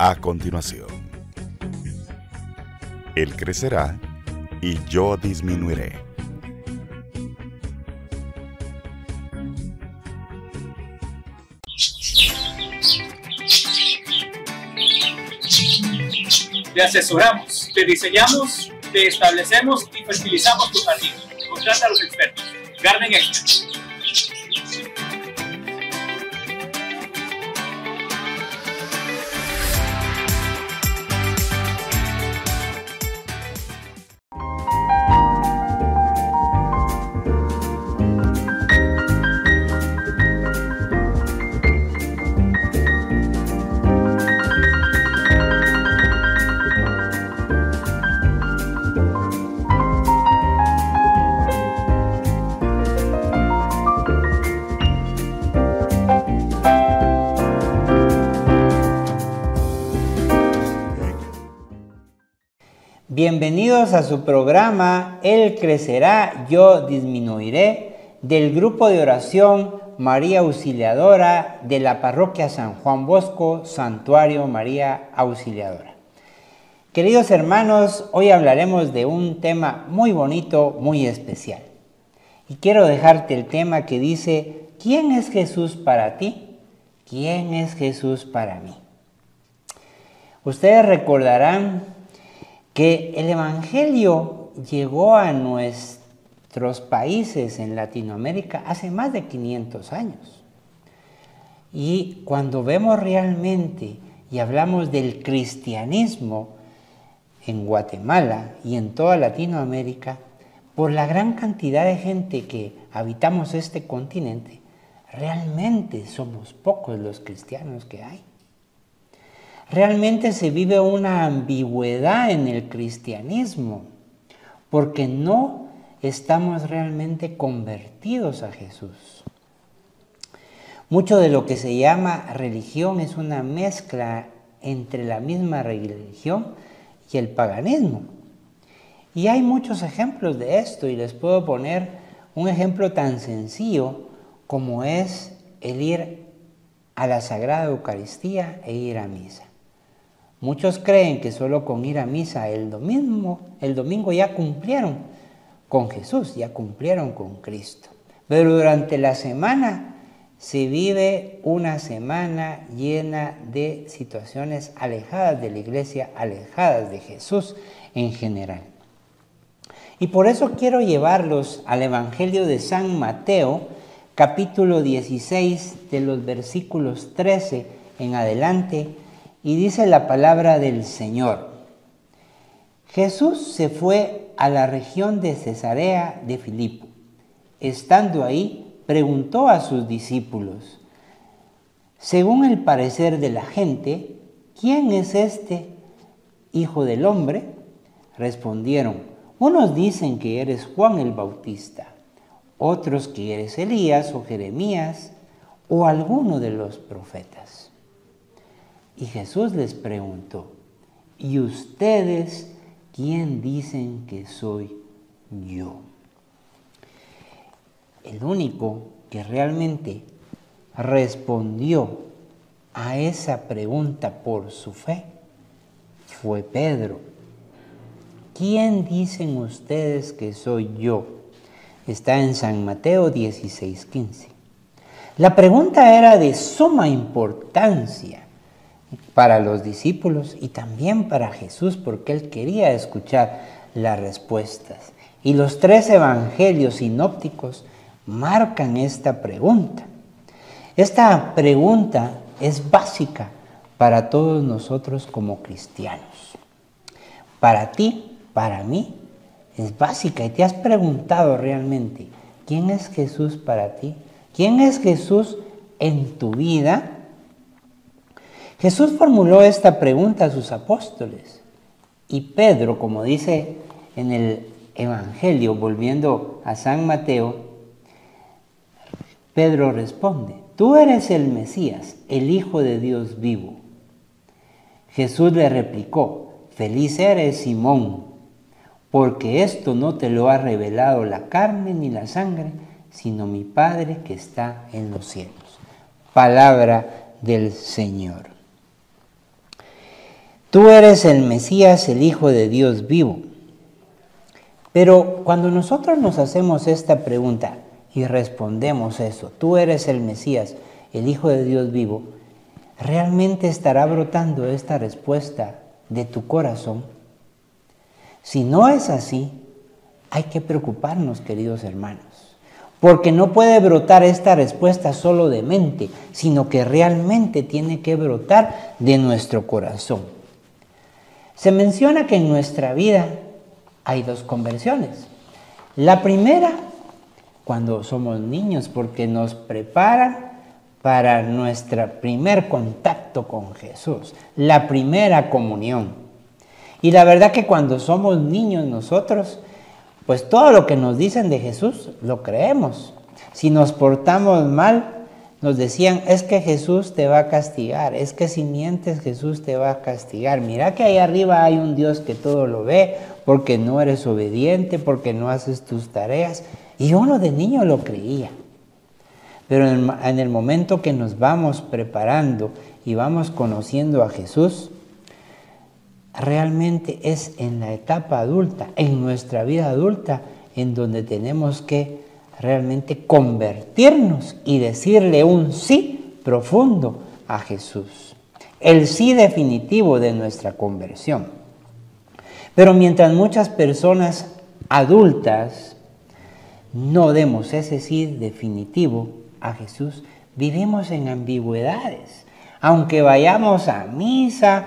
A continuación, Él crecerá y yo disminuiré. Te asesoramos, te diseñamos, te establecemos y fertilizamos tu jardín. Contrata a los expertos. Garden Expert. Bienvenidos a su programa Él crecerá, yo disminuiré, del grupo de oración María Auxiliadora de la parroquia San Juan Bosco, Santuario María Auxiliadora. Queridos hermanos, hoy hablaremos de un tema muy bonito, muy especial. Y quiero dejarte el tema que dice, ¿quién es Jesús para ti? ¿Quién es Jesús para mí? Ustedes recordarán que el Evangelio llegó a nuestros países en Latinoamérica hace más de 500 años. Y cuando vemos realmente y hablamos del cristianismo en Guatemala y en toda Latinoamérica, por la gran cantidad de gente que habitamos este continente, realmente somos pocos los cristianos que hay. Realmente se vive una ambigüedad en el cristianismo, porque no estamos realmente convertidos a Jesús. Mucho de lo que se llama religión es una mezcla entre la misma religión y el paganismo. Y hay muchos ejemplos de esto, y les puedo poner un ejemplo tan sencillo como es el ir a la Sagrada Eucaristía e ir a misa. Muchos creen que solo con ir a misa el domingo ya cumplieron con Jesús, ya cumplieron con Cristo. Pero durante la semana se vive una semana llena de situaciones alejadas de la iglesia, alejadas de Jesús en general. Y por eso quiero llevarlos al Evangelio de San Mateo, capítulo 16, de los versículos 13 en adelante, y dice la palabra del Señor. Jesús se fue a la región de Cesarea de Filipo. Estando ahí, preguntó a sus discípulos, según el parecer de la gente, ¿quién es este Hijo del Hombre? Respondieron, unos dicen que eres Juan el Bautista, otros que eres Elías o Jeremías o alguno de los profetas. Y Jesús les preguntó, ¿y ustedes quién dicen que soy yo? El único que realmente respondió a esa pregunta por su fe fue Pedro. ¿Quién dicen ustedes que soy yo? Está en San Mateo 16:15. La pregunta era de suma importancia para los discípulos y también para Jesús, porque él quería escuchar las respuestas. Y los 3 evangelios sinópticos marcan esta pregunta. Esta pregunta es básica para todos nosotros como cristianos. Para ti, para mí, es básica. Y te has preguntado realmente, ¿quién es Jesús para ti? ¿Quién es Jesús en tu vida? Jesús formuló esta pregunta a sus apóstoles y Pedro, como dice en el Evangelio, volviendo a San Mateo, Pedro responde, tú eres el Mesías, el Hijo de Dios vivo. Jesús le replicó, feliz eres Simón, porque esto no te lo ha revelado la carne ni la sangre, sino mi Padre que está en los cielos. Palabra del Señor. tú eres el Mesías, el Hijo de Dios vivo. Pero cuando nosotros nos hacemos esta pregunta y respondemos eso, tú eres el Mesías, el Hijo de Dios vivo, ¿realmente estará brotando esta respuesta de tu corazón? Si no es así, hay que preocuparnos, queridos hermanos, porque no puede brotar esta respuesta solo de mente, sino que realmente tiene que brotar de nuestro corazón. Se menciona que en nuestra vida hay 2 conversiones. La primera, cuando somos niños, porque nos preparan para nuestro primer contacto con Jesús, la primera comunión. Y la verdad que cuando somos niños nosotros, pues todo lo que nos dicen de Jesús lo creemos. Si nos portamos mal, nos decían, es que Jesús te va a castigar, es que si mientes Jesús te va a castigar. Mira que ahí arriba hay un Dios que todo lo ve, porque no eres obediente, porque no haces tus tareas. Y uno de niño lo creía. Pero en el momento que nos vamos preparando y vamos conociendo a Jesús, realmente es en la etapa adulta, en nuestra vida adulta, en donde tenemos que realmente convertirnos y decirle un sí profundo a Jesús. El sí definitivo de nuestra conversión. Pero mientras muchas personas adultas no demos ese sí definitivo a Jesús, vivimos en ambigüedades. Aunque vayamos a misa,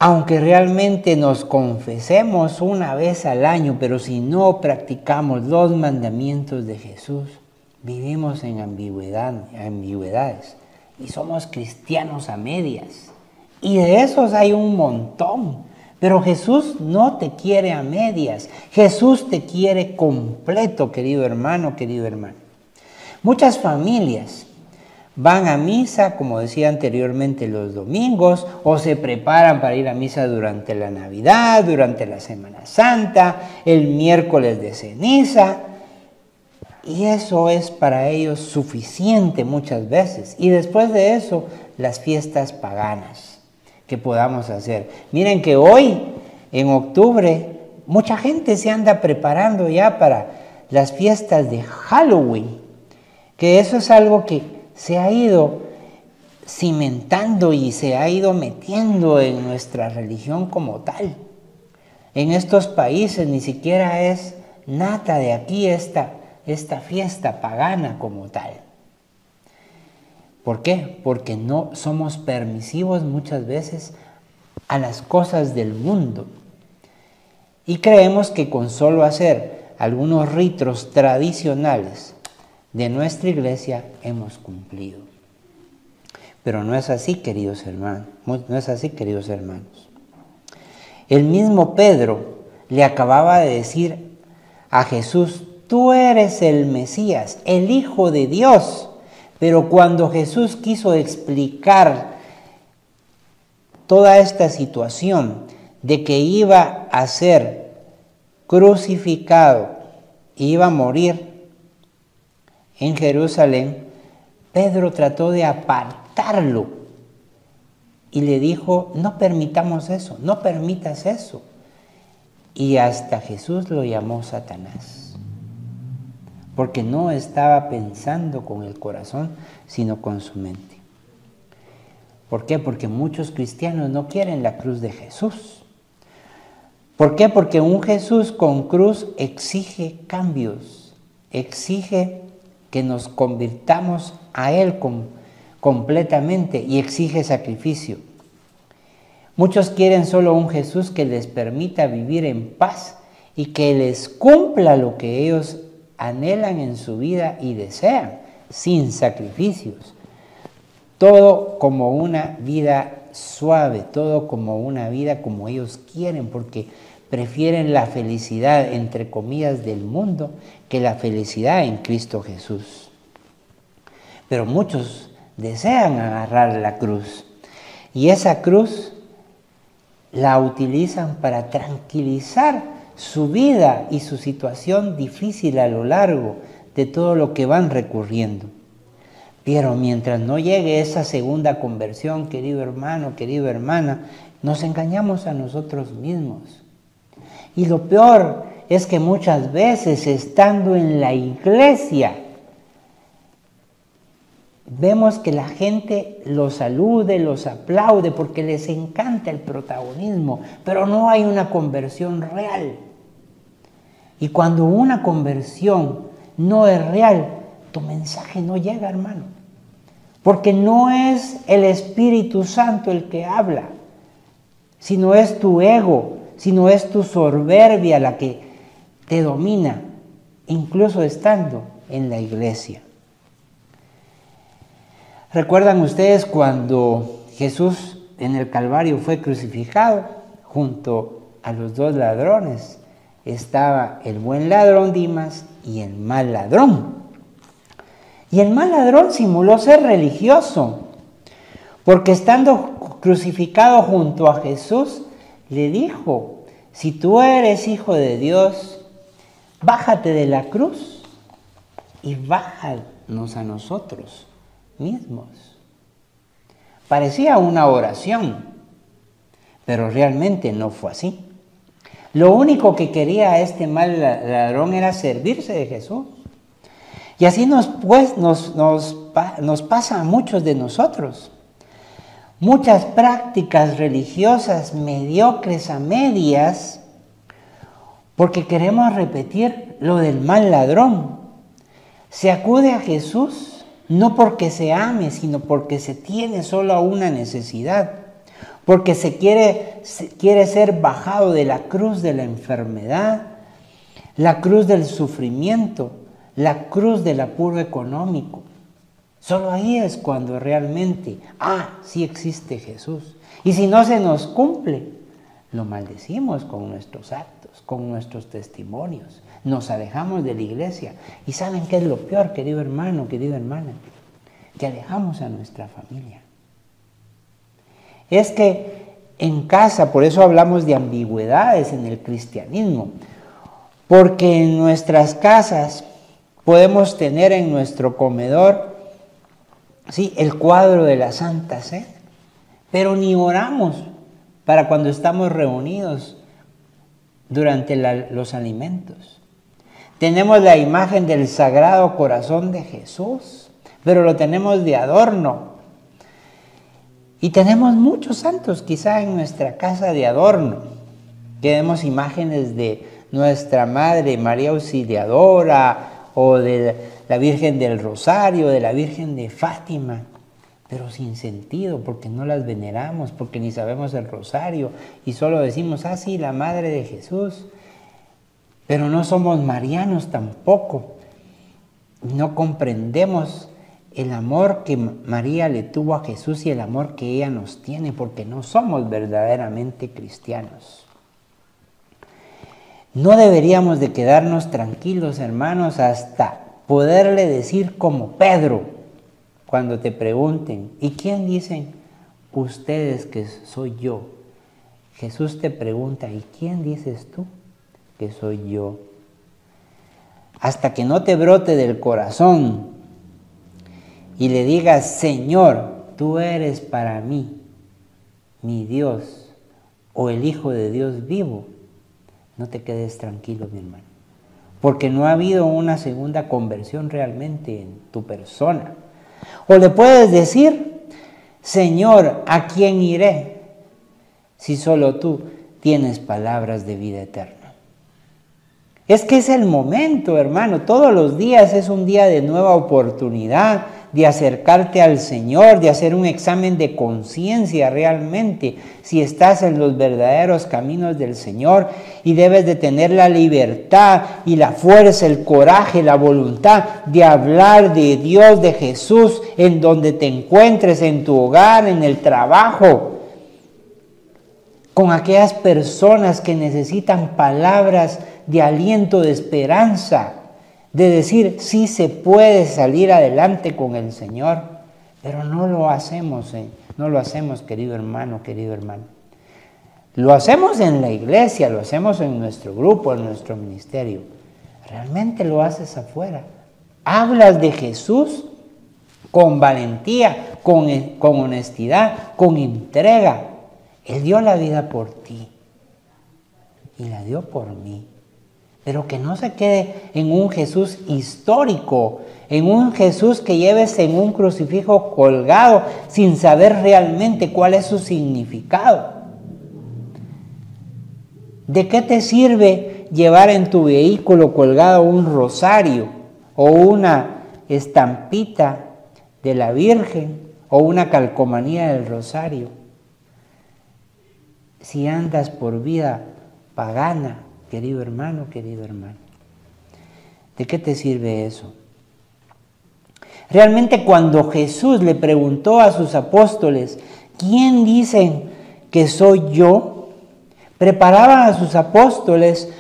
aunque realmente nos confesemos una vez al año, pero si no practicamos los mandamientos de Jesús, vivimos en ambigüedades. Y somos cristianos a medias. Y de esos hay un montón. Pero Jesús no te quiere a medias. Jesús te quiere completo, querido hermano, querido hermano. Muchas familias van a misa, como decía anteriormente, los domingos, o se preparan para ir a misa durante la Navidad, durante la Semana Santa, el miércoles de ceniza, y eso es para ellos suficiente muchas veces. Y después de eso, las fiestas paganas que podamos hacer. Miren que hoy, en octubre, mucha gente se anda preparando ya para las fiestas de Halloween, que eso es algo que se ha ido cimentando y se ha ido metiendo en nuestra religión como tal. En estos países ni siquiera es nata de aquí esta fiesta pagana como tal. ¿Por qué? Porque no somos permisivos muchas veces a las cosas del mundo. Y creemos que con solo hacer algunos ritos tradicionales de nuestra iglesia hemos cumplido. Pero no es así, queridos hermanos. No es así, queridos hermanos. El mismo Pedro le acababa de decir a Jesús, tú eres el Mesías, el Hijo de Dios. Pero cuando Jesús quiso explicar toda esta situación de que iba a ser crucificado y iba a morir en Jerusalén, Pedro trató de apartarlo y le dijo, no permitamos eso, no permitas eso. Y hasta Jesús lo llamó Satanás, porque no estaba pensando con el corazón, sino con su mente. ¿Por qué? Porque muchos cristianos no quieren la cruz de Jesús. ¿Por qué? Porque un Jesús con cruz exige cambios, exige que nos convirtamos a Él completamente y exige sacrificio. Muchos quieren solo un Jesús que les permita vivir en paz y que les cumpla lo que ellos anhelan en su vida y desean, sin sacrificios. Todo como una vida suave, todo como una vida como ellos quieren, porque prefieren la felicidad, entre comillas, del mundo, que la felicidad en Cristo Jesús. Pero muchos desean agarrar la cruz, y esa cruz la utilizan para tranquilizar su vida y su situación difícil a lo largo de todo lo que van recurriendo. Pero mientras no llegue esa segunda conversión, querido hermano, querida hermana, nos engañamos a nosotros mismos. Y lo peor es que muchas veces, estando en la iglesia, vemos que la gente los alude, los aplaude porque les encanta el protagonismo, pero no hay una conversión real. Y cuando una conversión no es real, tu mensaje no llega, hermano. Porque no es el Espíritu Santo el que habla, sino es tu ego, sino es tu soberbia la que te domina, incluso estando en la iglesia. ¿Recuerdan ustedes cuando Jesús en el Calvario fue crucificado? Junto a los dos ladrones estaba el buen ladrón Dimas y el mal ladrón. Y el mal ladrón simuló ser religioso, porque estando crucificado junto a Jesús, le dijo: si tú eres hijo de Dios, bájate de la cruz y bájanos a nosotros mismos. Parecía una oración, pero realmente no fue así. Lo único que quería este mal ladrón era servirse de Jesús. Y así nos pasa a muchos de nosotros. Muchas prácticas religiosas mediocres a medias, porque queremos repetir lo del mal ladrón. Se acude a Jesús no porque se ame, sino porque se tiene solo una necesidad, porque se quiere ser bajado de la cruz de la enfermedad, la cruz del sufrimiento, la cruz del apuro económico. Solo ahí es cuando realmente, sí existe Jesús. Y si no se nos cumple, lo maldecimos con nuestros actos, con nuestros testimonios. Nos alejamos de la iglesia. ¿Y saben qué es lo peor, querido hermano, querida hermana? Que alejamos a nuestra familia. Es que en casa, por eso hablamos de ambigüedades en el cristianismo, porque en nuestras casas podemos tener en nuestro comedor, sí, el cuadro de la Santa Cena, pero ni oramos para cuando estamos reunidos durante los alimentos. Tenemos la imagen del Sagrado Corazón de Jesús, pero lo tenemos de adorno. Y tenemos muchos santos quizá en nuestra casa de adorno. Tenemos imágenes de nuestra Madre María Auxiliadora, o de la Virgen del Rosario, de la Virgen de Fátima, pero sin sentido, porque no las veneramos, porque ni sabemos el rosario, y solo decimos, sí, la Madre de Jesús, pero no somos marianos tampoco, no comprendemos el amor que María le tuvo a Jesús y el amor que ella nos tiene, porque no somos verdaderamente cristianos. No deberíamos de quedarnos tranquilos, hermanos, hasta poderle decir como Pedro, cuando te pregunten, ¿y quién dicen ustedes que soy yo? Jesús te pregunta, ¿y quién dices tú que soy yo? Hasta que no te brote del corazón y le digas, Señor, tú eres para mí, mi Dios, o el Hijo de Dios vivo, no te quedes tranquilo, mi hermano, porque no ha habido una segunda conversión realmente en tu persona. O le puedes decir, Señor, ¿a quién iré si solo tú tienes palabras de vida eterna? Es que es el momento, hermano. Todos los días es un día de nueva oportunidad de acercarte al Señor, de hacer un examen de conciencia realmente, si estás en los verdaderos caminos del Señor, y debes de tener la libertad y la fuerza, el coraje, la voluntad de hablar de Dios, de Jesús, en donde te encuentres, en tu hogar, en el trabajo, con aquellas personas que necesitan palabras de aliento, de esperanza, de decir, sí se puede salir adelante con el Señor, pero no lo hacemos, querido hermano, querido hermano. Lo hacemos en la iglesia, lo hacemos en nuestro grupo, en nuestro ministerio. Realmente lo haces afuera. Hablas de Jesús con valentía, con honestidad, con entrega. Él dio la vida por ti y la dio por mí. Pero que no se quede en un Jesús histórico, en un Jesús que lleves en un crucifijo colgado sin saber realmente cuál es su significado. ¿De qué te sirve llevar en tu vehículo colgado un rosario o una estampita de la Virgen o una calcomanía del rosario si andas por vida pagana, querido hermano, querido hermano? ¿De qué te sirve eso? Realmente cuando Jesús le preguntó a sus apóstoles, ¿quién dicen que soy yo?, preparaban a sus apóstoles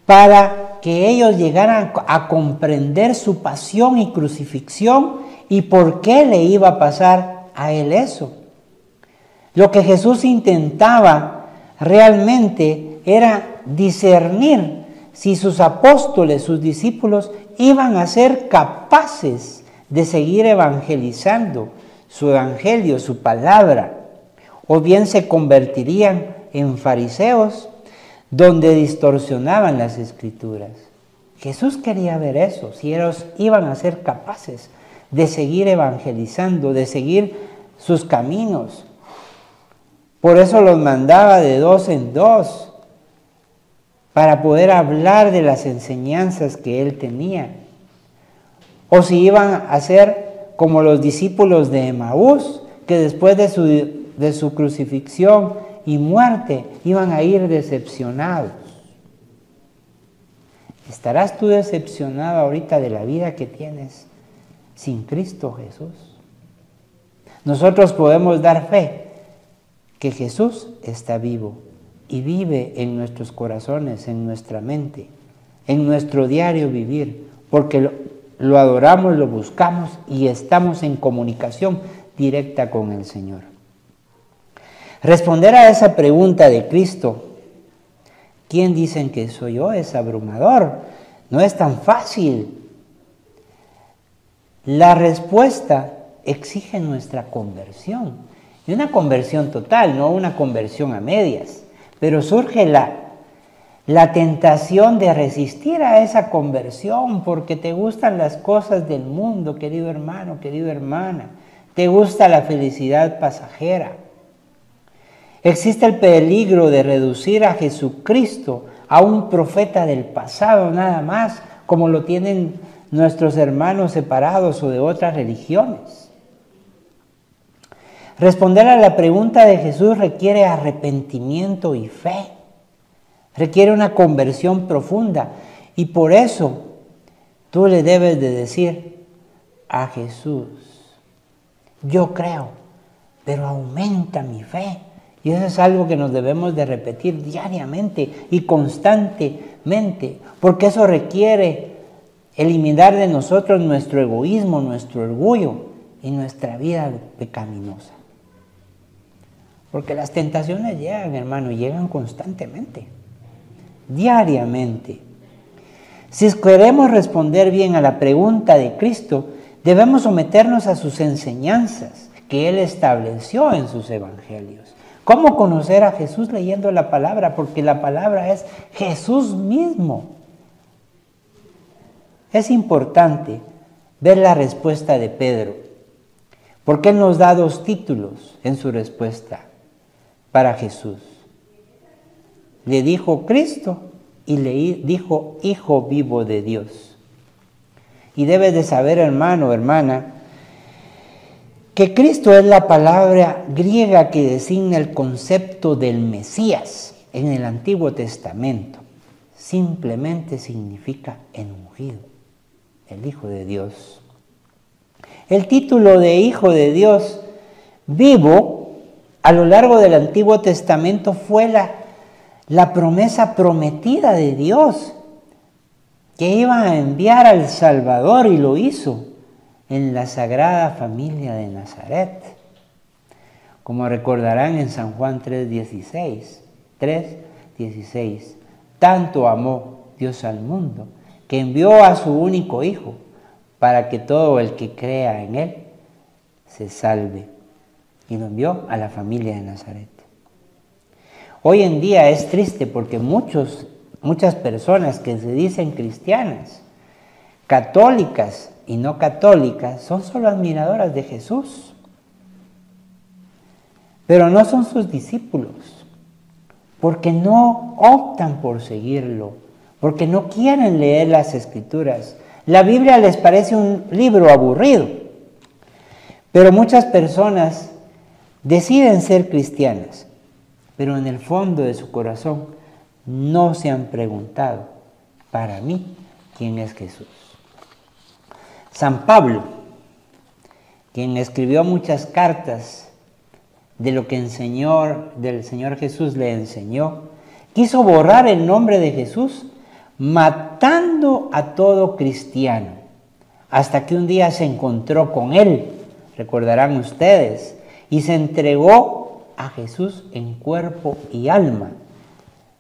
para que ellos llegaran a comprender su pasión y crucifixión y por qué le iba a pasar a él eso. Lo que Jesús intentaba realmente era discernir si sus apóstoles, sus discípulos, iban a ser capaces de seguir evangelizando su evangelio, su palabra, o bien se convertirían en fariseos donde distorsionaban las escrituras. Jesús quería ver eso, si ellos iban a ser capaces de seguir evangelizando, de seguir sus caminos. Por eso los mandaba de 2 en 2, para poder hablar de las enseñanzas que él tenía. O si iban a ser como los discípulos de Emaús, que después de su crucifixión y muerte iban a ir decepcionados. ¿Estarás tú decepcionado ahorita de la vida que tienes sin Cristo Jesús? Nosotros podemos dar fe que Jesús está vivo y vive en nuestros corazones, en nuestra mente, en nuestro diario vivir, porque lo adoramos, lo buscamos y estamos en comunicación directa con el Señor. Responder a esa pregunta de Cristo, ¿quién dicen que soy yo?, es abrumador, no es tan fácil. La respuesta exige nuestra conversión, y una conversión total, no una conversión a medias, pero surge la tentación de resistir a esa conversión porque te gustan las cosas del mundo, querido hermano, querida hermana, te gusta la felicidad pasajera. Existe el peligro de reducir a Jesucristo a un profeta del pasado nada más, como lo tienen nuestros hermanos separados o de otras religiones. Responder a la pregunta de Jesús requiere arrepentimiento y fe, requiere una conversión profunda, y por eso tú le debes de decir a Jesús: yo creo, pero aumenta mi fe. Y eso es algo que nos debemos de repetir diariamente y constantemente, porque eso requiere eliminar de nosotros nuestro egoísmo, nuestro orgullo y nuestra vida pecaminosa. Porque las tentaciones llegan, hermano, llegan constantemente, diariamente. Si queremos responder bien a la pregunta de Cristo, debemos someternos a sus enseñanzas que Él estableció en sus evangelios. ¿Cómo conocer a Jesús? Leyendo la palabra, porque la palabra es Jesús mismo. Es importante ver la respuesta de Pedro, porque él nos da 2 títulos en su respuesta para Jesús. Le dijo Cristo y le dijo Hijo vivo de Dios. Y debes de saber, hermano, hermana, que Cristo es la palabra griega que designa el concepto del Mesías en el Antiguo Testamento. Simplemente significa el ungido, el Hijo de Dios. El título de Hijo de Dios vivo a lo largo del Antiguo Testamento fue la promesa prometida de Dios, que iba a enviar al Salvador, y lo hizo en la Sagrada Familia de Nazaret. Como recordarán en San Juan 3:16, tanto amó Dios al mundo, que envió a su único Hijo, para que todo el que crea en Él se salve. Y lo envió a la familia de Nazaret. Hoy en día es triste porque muchas personas que se dicen cristianas, católicas y no católicas, son solo admiradoras de Jesús, pero no son sus discípulos, porque no optan por seguirlo, porque no quieren leer las Escrituras. La Biblia les parece un libro aburrido, pero muchas personas deciden ser cristianas, pero en el fondo de su corazón no se han preguntado, para mí, ¿quién es Jesús? San Pablo, quien escribió muchas cartas de lo que del Señor Jesús le enseñó, quiso borrar el nombre de Jesús matando a todo cristiano, hasta que un día se encontró con él, recordarán ustedes, y se entregó a Jesús en cuerpo y alma.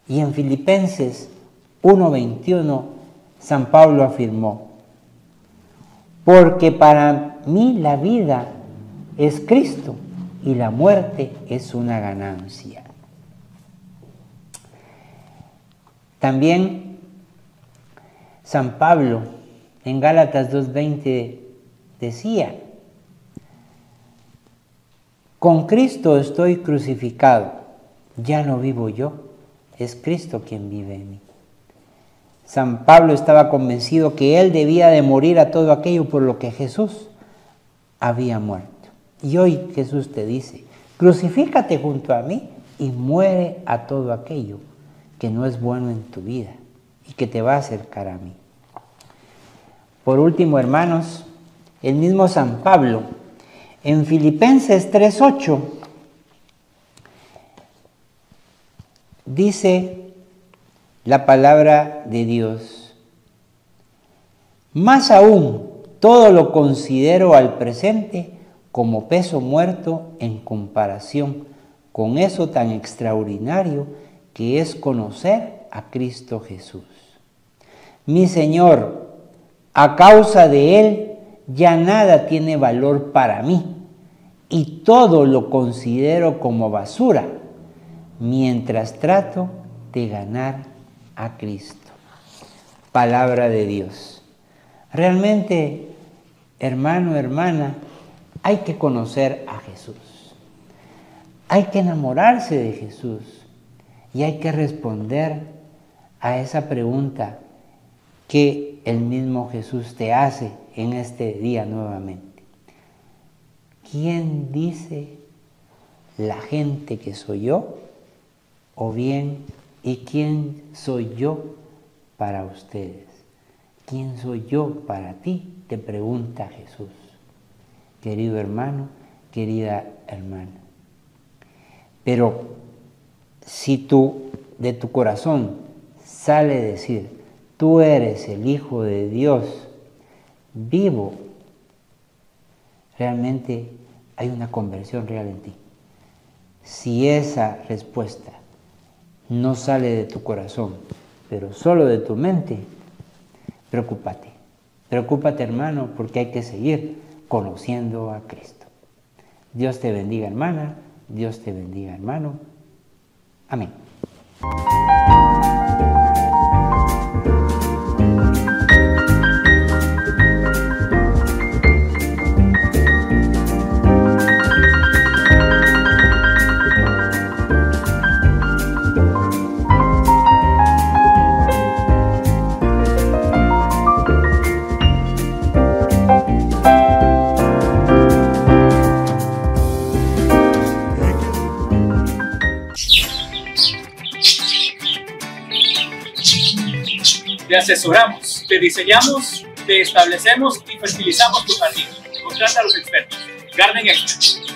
Y en Filipenses 1:21, San Pablo afirmó: porque para mí la vida es Cristo y la muerte es una ganancia. También San Pablo en Gálatas 2:20 decía: con Cristo estoy crucificado, ya no vivo yo, es Cristo quien vive en mí. San Pablo estaba convencido que él debía de morir a todo aquello por lo que Jesús había muerto. Y hoy Jesús te dice: crucifícate junto a mí y muere a todo aquello que no es bueno en tu vida y que te va a acercar a mí. Por último, hermanos, el mismo San Pablo, en Filipenses 3:8, dice la palabra de Dios: más aún, todo lo considero al presente como peso muerto en comparación con eso tan extraordinario que es conocer a Cristo Jesús. Mi Señor, a causa de Él ya nada tiene valor para mí y todo lo considero como basura mientras trato de ganar a Cristo. Palabra de Dios. Realmente, hermano, hermana, hay que conocer a Jesús. Hay que enamorarse de Jesús y hay que responder a esa pregunta que el mismo Jesús te hace en este día nuevamente. ¿Quién dice la gente que soy yo? O bien, ¿y quién soy yo para ustedes? ¿Quién soy yo para ti? Te pregunta Jesús. Querido hermano, querida hermana. Pero si de tu corazón sale decir: tú eres el Hijo de Dios vivo, realmente hay una conversión real en ti. Si esa respuesta no sale de tu corazón, pero solo de tu mente, preocúpate. Preocúpate, hermano, porque hay que seguir conociendo a Cristo. Dios te bendiga, hermana. Dios te bendiga, hermano. Amén. Te asesoramos, te diseñamos, te establecemos y fertilizamos tu jardín. Contrata a los expertos. Garden Expert.